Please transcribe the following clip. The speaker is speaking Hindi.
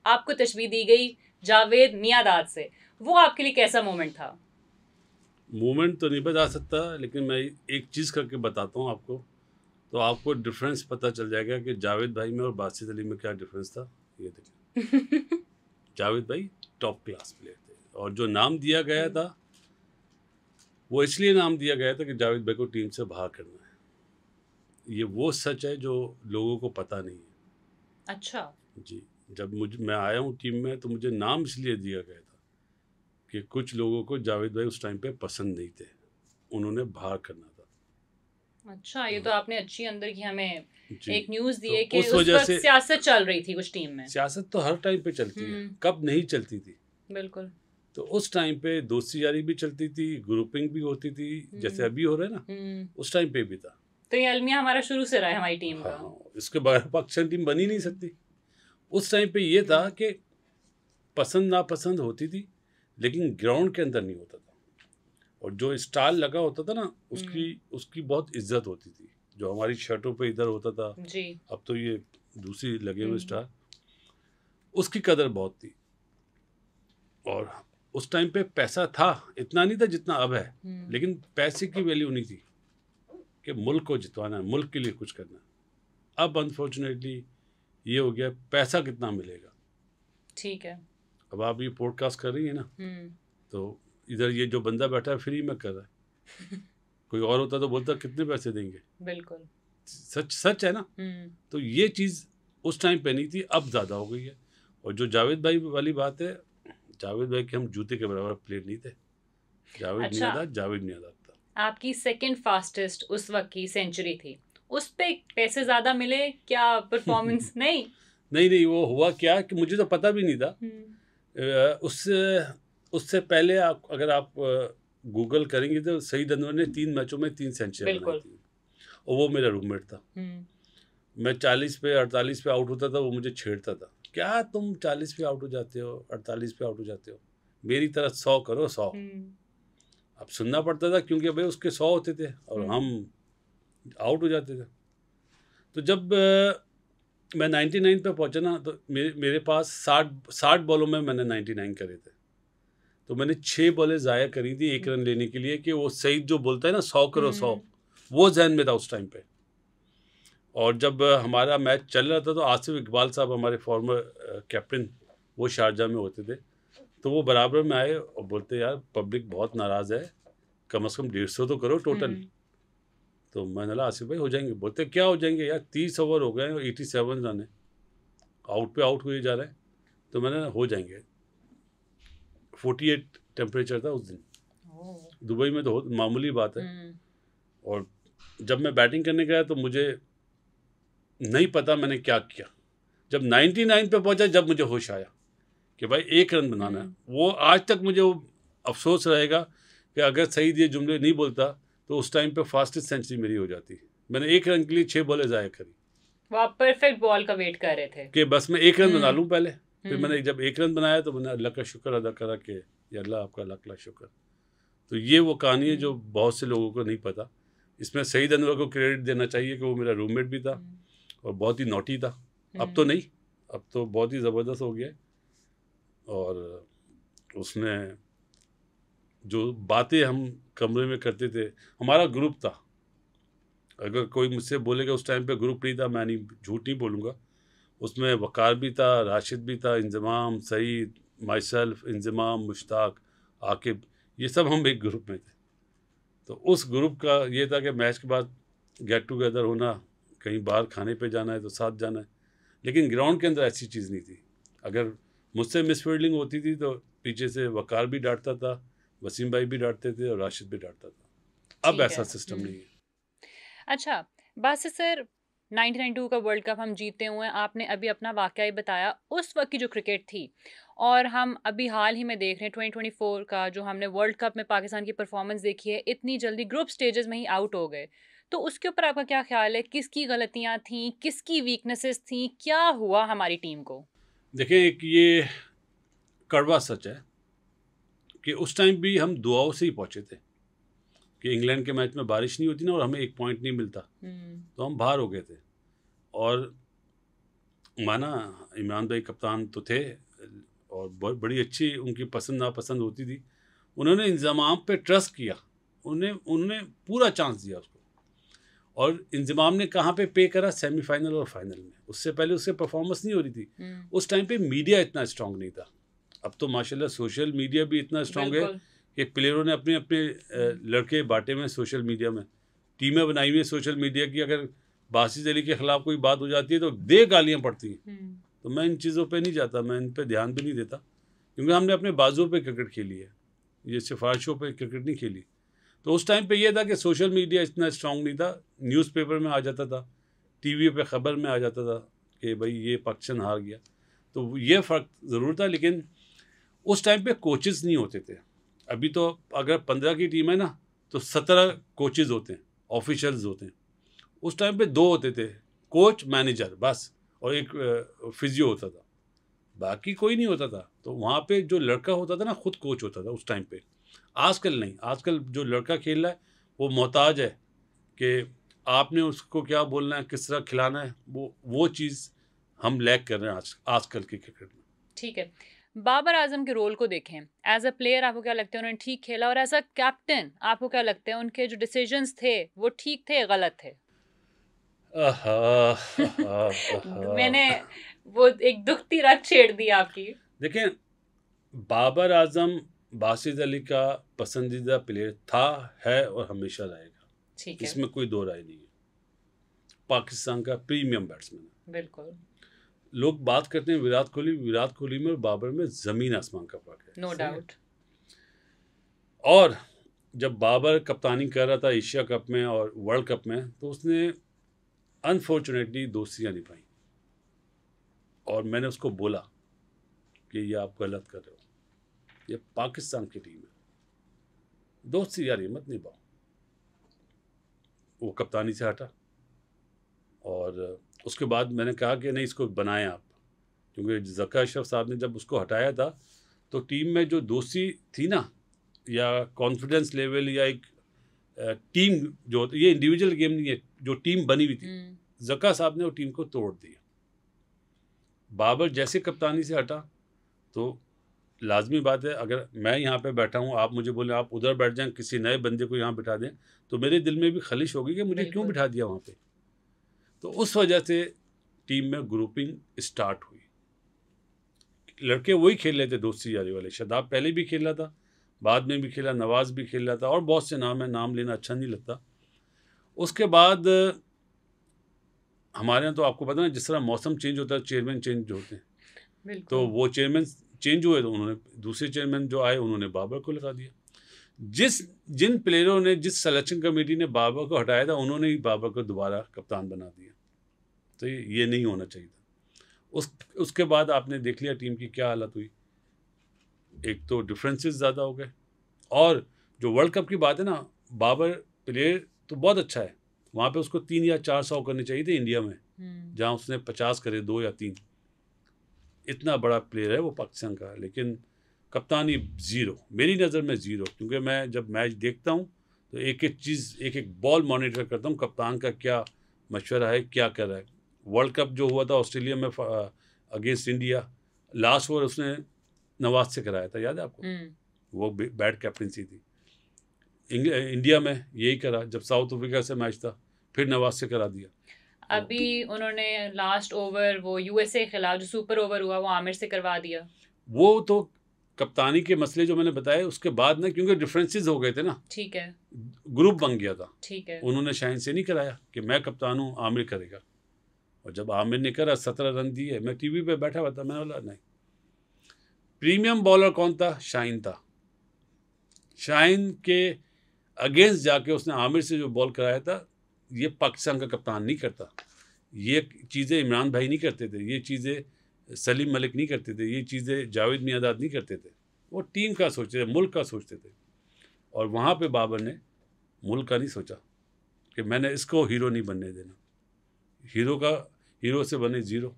आपको तशबीह दी गई जावेद मियांदाद से, वो आपके लिए कैसा मोमेंट था? मोमेंट तो नहीं बता सकता, लेकिन मैं एक चीज़ करके बताता हूँ आपको, तो आपको डिफरेंस पता चल जाएगा कि जावेद भाई में और बासित अली में क्या डिफरेंस था। ये देखिए, जावेद भाई टॉप क्लास प्लेयर थे, और जो नाम दिया गया था वो इसलिए नाम दिया गया था कि जावेद भाई को टीम से बाहर करना है। ये वो सच है जो लोगों को पता नहीं है। अच्छा। जी, जब मैं आया हूँ टीम में, तो मुझे नाम इसलिए दिया गया था कि कुछ लोगों को जावेद भाई उस टाइम पे पसंद नहीं थे, उन्होंने बाहर करना था। अच्छा, ये तो आपने अच्छी अंदर की हमें जी, एक न्यूज़ दी तो है कि उस उस वजह वक़्त से सियासत चल रही थी कुछ टीम में। सियासत तो हर टाइम पे चलती है, कब नहीं चलती थी। बिल्कुल। तो उस टाइम पे दोस्ती यारी भी चलती थी, ग्रुपिंग भी होती थी, जैसे अभी हो रहा है ना, उस टाइम पे भी था। तो ये अलमिया हमारा शुरू से रहा है हमारी टीम का। हाँ, इसके बगैर पाकिस्तान टीम बन ही नहीं सकती। उस टाइम पे ये था कि पसंद नापसंद होती थी, लेकिन ग्राउंड के अंदर नहीं होता था, और जो स्टार लगा होता था ना, उसकी उसकी बहुत इज्जत होती थी। जो हमारी शर्टों पे इधर होता था, जी। अब तो ये दूसरी लगे हुए स्टार, उसकी कदर बहुत थी। और उस टाइम पे पैसा था, इतना नहीं था जितना अब है, लेकिन पैसे की वैल्यू नहीं थी कि मुल्क को जितवाना है, मुल्क के लिए कुछ करना है। अब अनफॉर्चुनेटली ये हो गया, पैसा कितना मिलेगा। ठीक है। अब आप ये पॉडकास्ट कर रही है ना, तो इधर ये जो बंदा बैठा है फ्री में कर रहा है, कोई और होता तो बोलता कितने पैसे देंगे। बिल्कुल सच सच है ना। तो ये चीज़ उस टाइम पे नहीं थी, अब ज़्यादा हो गई है। और जो जावेद भाई वाली बात है, जावेद भाई के हम जूते के बराबर प्लेयर नहीं थे। जावेद अच्छा, मियांदाद जावेद मियांदाद था। आपकी सेकंड फास्टेस्ट उस वक्त की सेंचुरी थी, उस पे पैसे ज्यादा मिले क्या? परफॉर्मेंस नहीं? नहीं, वो हुआ क्या कि मुझे तो पता भी नहीं था। उससे उससे पहले आप अगर आप गूगल करेंगे तो सईद अनवर ने 3 मैचों में 3 सेंचुरियाँ बनाई बिल्कुल। थी, और वो मेरा रूममेट था। मैं 40 पे 48 पे आउट होता था, वो मुझे छेड़ता था, क्या तुम 40 पे आउट हो जाते हो, 48 पे आउट हो जाते हो, मेरी तरह 100 करो 100। अब सुनना पड़ता था, क्योंकि भाई उसके 100 होते थे और हम आउट हो जाते थे। तो जब मैं 99 पे पहुंचा ना, तो मेरे पास 60 बॉलों में मैंने 99 करे थे। तो मैंने 6 बॉलें ज़ाया करी थी 1 रन लेने के लिए, कि वो सईद जो बोलता है ना 100 करो 100, वो जहन में था उस टाइम पे। और जब हमारा मैच चल रहा था, तो आसिफ इकबाल साहब हमारे फॉर्मर कैप्टन, वो शारजा में होते थे, तो वो बराबर में आए और बोलते, यार पब्लिक बहुत नाराज़ है, कम से कम 150 तो करो टोटल। तो मैंने बोला आसिफ भाई हो जाएंगे। बोलते क्या हो जाएंगे यार, 30 ओवर हो गए और 87 रन है, आउट पे आउट हुए जा रहे हैं। तो मैंने हो जाएंगे। 48 टेम्परेचर था उस दिन, दुबई में तो मामूली बात है। और जब मैं बैटिंग करने गया, तो मुझे नहीं पता मैंने क्या किया। जब 99 पे पहुंचा, जब मुझे होश आया कि भाई 1 रन बनाना है, वो आज तक मुझे वो अफसोस रहेगा कि अगर सईद ये जुमले नहीं बोलता, तो उस टाइम पे फास्टेस्ट सेंचुरी मेरी हो जाती। मैंने 1 रन के लिए 6 बॉलें ज़ाया करी। वो आप परफेक्ट बॉल का वेट कर रहे थे कि बस मैं 1 रन बना लूँ पहले। फिर मैंने जब 1 रन बनाया, तो मैंने अल्लाह का शुक्र अदा करा कि या अल्लाह आपका लाख लाख शुक्र। तो ये वो कहानी है जो बहुत से लोगों को नहीं पता। इसमें सईद अनवर को क्रेडिट देना चाहिए कि वो मेरा रूममेट भी था और बहुत ही नॉटी था। अब तो नहीं, अब तो बहुत ही ज़बरदस्त हो गया। और उसने जो बातें हम कमरे में करते थे, हमारा ग्रुप था। अगर कोई मुझसे बोलेगा उस टाइम पे ग्रुप नहीं था, मैं नहीं, झूठ नहीं बोलूँगा। उसमें वकार भी था, राशिद भी था, इंजमाम, सईद, माई सेल्फ, इंजमाम, मुश्ताक, आकिब, ये सब हम एक ग्रुप में थे। तो उस ग्रुप का ये था कि मैच के बाद गेट टुगेदर होना, कहीं बाहर खाने पे जाना है तो साथ जाना है। लेकिन ग्राउंड के अंदर ऐसी चीज़ नहीं थी। अगर मुझसे मिसफील्डिंग होती थी, तो पीछे से वकार भी डांटता था, वसीम भाई भी डांटते थे और राशिद भी डांटता था। अब ऐसा सिस्टम नहीं है। अच्छा, बासित सर, 1992 का वर्ल्ड कप हम जीते हुए हैं, आपने अभी अपना वाकया ही बताया। उस वक्त की जो क्रिकेट थी, और हम अभी हाल ही में देख रहे हैं 2024 का जो हमने वर्ल्ड कप में पाकिस्तान की परफॉर्मेंस देखी है, इतनी जल्दी ग्रुप स्टेजेस में ही आउट हो गए। तो उसके ऊपर आपका क्या ख्याल है? किसकी गलतियां थी, किसकी वीकनेसेस थी, क्या हुआ हमारी टीम को? देखें, एक ये कड़वा सच है कि उस टाइम भी हम दुआओं से ही पहुंचे थे कि इंग्लैंड के मैच में बारिश नहीं होती ना, और हमें 1 पॉइंट नहीं मिलता, तो हम बाहर हो गए थे। और माना इमरान भाई कप्तान तो थे और बहुत बड़ी अच्छी उनकी पसंद नापसंद होती थी, उन्होंने इंतज़ाम पे ट्रस्ट किया, उन्होंने पूरा चांस दिया उसको। और इंतज़ाम ने कहाँ पे पे करा? सेमीफाइनल और फाइनल में। उससे पहले उससे परफॉर्मेंस नहीं हो रही थी। उस टाइम पे मीडिया इतना स्ट्रांग नहीं था। अब तो माशाल्लाह सोशल मीडिया भी इतना स्ट्रांग है कि प्लेयरों ने अपने अपने लड़के बांटे में सोशल मीडिया में, टीमें बनाई हुई है सोशल मीडिया की। अगर बासित अली के खिलाफ कोई बात हो जाती है तो दे गालियाँ पड़ती हैं। तो मैं इन चीज़ों पे नहीं जाता, मैं इन पे ध्यान भी नहीं देता, क्योंकि हमने अपने बाजुओं पे क्रिकेट खेली है, ये सिफारिशों पे क्रिकेट नहीं खेली। तो उस टाइम पे ये था कि सोशल मीडिया इतना स्ट्रांग नहीं था, न्यूज़पेपर में आ जाता था, टीवी पे ख़बर में आ जाता था कि भाई ये पाकिस्तान हार गया। तो ये फ़र्क ज़रूर था, लेकिन उस टाइम पे कोचेज़ नहीं होते थे। अभी तो अगर 15 की टीम है ना तो 17 कोचेज़ होते हैं, ऑफिशियल्स होते हैं। उस टाइम पे 2 होते थे, कोच मैनेजर बस, और एक फिजियो होता था, बाकी कोई नहीं होता था। तो वहाँ पे जो लड़का होता था ना खुद कोच होता था उस टाइम पे। आजकल नहीं, आजकल जो लड़का खेल रहा है वो मोहताज है कि आपने उसको क्या बोलना है, किस तरह खिलाना है, वो चीज़ हम लैक कर रहे हैं आजकल के क्रिकेट में। ठीक है, बाबर आजम के रोल को देखें, एज अ प्लेयर आपको क्या लगता है उन्होंने ठीक खेला, और एज अ कैप्टन आपको क्या लगता है उनके जो डिसीजंस थे वो ठीक थे या गलत थे? मैंने वो एक दुखती रग छेड़ दी आपकी। देखें, बाबर आजम बासित अली का पसंदीदा प्लेयर था, है और हमेशा रहेगा, ठीक है, इसमें कोई दो राय नहीं है। पाकिस्तान का प्रीमियम बैट्समैन है। बिल्कुल, लोग बात करते हैं विराट कोहली में और बाबर में ज़मीन आसमान का फ़र्क है, नो सही है? डाउट। और जब बाबर कप्तानी कर रहा था एशिया कप में और वर्ल्ड कप में, तो उसने अनफॉर्चुनेटली दोस्तियाँ निभाई, और मैंने उसको बोला कि ये आप गलत कर रहे हो, ये पाकिस्तान की टीम है, दोस्ती यारी मत निभाओ। वो कप्तानी से हटा, और उसके बाद मैंने कहा कि नहीं, इसको बनाएं आप, क्योंकि ज़का अशरफ साहब ने जब उसको हटाया था तो टीम में जो दोस्ती थी ना, या कॉन्फिडेंस लेवल, या एक टीम जो, ये इंडिविजुअल गेम नहीं है, जो टीम बनी हुई थी, ज़का साहब ने वो टीम को तोड़ दिया। बाबर जैसे कप्तानी से हटा तो लाजमी बात है, अगर मैं यहाँ पे बैठा हूँ, आप मुझे बोले आप उधर बैठ जाएं, किसी नए बंदे को यहाँ बिठा दें, तो मेरे दिल में भी खलिश होगी कि मुझे क्यों बिठा दिया वहाँ पे। तो उस वजह से टीम में ग्रुपिंग स्टार्ट हुई। लड़के वही खेल रहे थे दोस्ती यारी वाले, शादाब पहले भी खेला था, बाद में भी खेला, नवाज भी खेल रहा था, और बहुत से नाम है, नाम लेना अच्छा नहीं लगता। उसके बाद हमारे यहाँ तो आपको पता ना, जिस तरह मौसम चेंज होता है चेयरमैन चेंज होते हैं, तो वो चेयरमैन चेंज हुए, तो उन्होंने दूसरे चेयरमैन जो आए उन्होंने बाबर को लगा दिया। जिन प्लेयरों ने, जिस सिलेक्शन कमेटी ने बाबर को हटाया था, उन्होंने ही बाबर को दोबारा कप्तान बना दिया। तो ये नहीं होना चाहिए था। उसके बाद आपने देख लिया टीम की क्या हालत हुई। एक तो डिफरेंसेस ज़्यादा हो गए, और जो वर्ल्ड कप की बात है ना, बाबर प्लेयर तो बहुत अच्छा है, वहाँ पे उसको 3 या 4 100 करने चाहिए थे इंडिया में, जहाँ उसने 50 करे, 2 या 3। इतना बड़ा प्लेयर है वो पाकिस्तान का, लेकिन कप्तानी ज़ीरो, मेरी नज़र में ज़ीरो। क्योंकि मैं जब मैच देखता हूँ तो एक एक चीज़, एक एक बॉल मॉनिटर करता हूँ, कप्तान का क्या मशवरा है, क्या कर रहा है। वर्ल्ड कप जो हुआ था ऑस्ट्रेलिया में अगेंस्ट इंडिया, लास्ट ओवर उसने नवाज से कराया था, याद है आपको? वो बैड कैप्टनसी थी। इंडिया में यही करा, जब साउथ अफ्रीका से मैच था फिर नवाज से करा दिया। अभी उन्होंने लास्ट ओवर वो यूएसए के खिलाफ जो सुपर ओवर हुआ वो आमिर से करवा दिया। वो तो कप्तानी के मसले जो मैंने बताए, उसके बाद ना, क्योंकि डिफरेंसेस हो गए थे ना, ठीक है, ग्रुप बन गया था, ठीक है, उन्होंने शाहीन से नहीं कराया कि मैं कप्तान हूँ, आमिर करेगा। और जब आमिर ने करा, 17 रन दिए, मैं टीवी पे बैठा हुआ था, मैंने बोला नहीं। प्रीमियम बॉलर कौन था? शाहीन था। शाहीन के अगेंस्ट जाके उसने आमिर से जो बॉल कराया था, ये पाकिस्तान का कप्तान नहीं करता। ये चीज़ें इमरान भाई नहीं करते थे, ये चीज़ें सलीम मलिक नहीं करते थे, ये चीज़ें जावेद मियांदाद नहीं करते थे। वो टीम का सोचते थे, मुल्क का सोचते थे। और वहाँ पे बाबर ने मुल्क का नहीं सोचा कि मैंने इसको हीरो नहीं बनने देना। हीरो से बने ज़ीरो।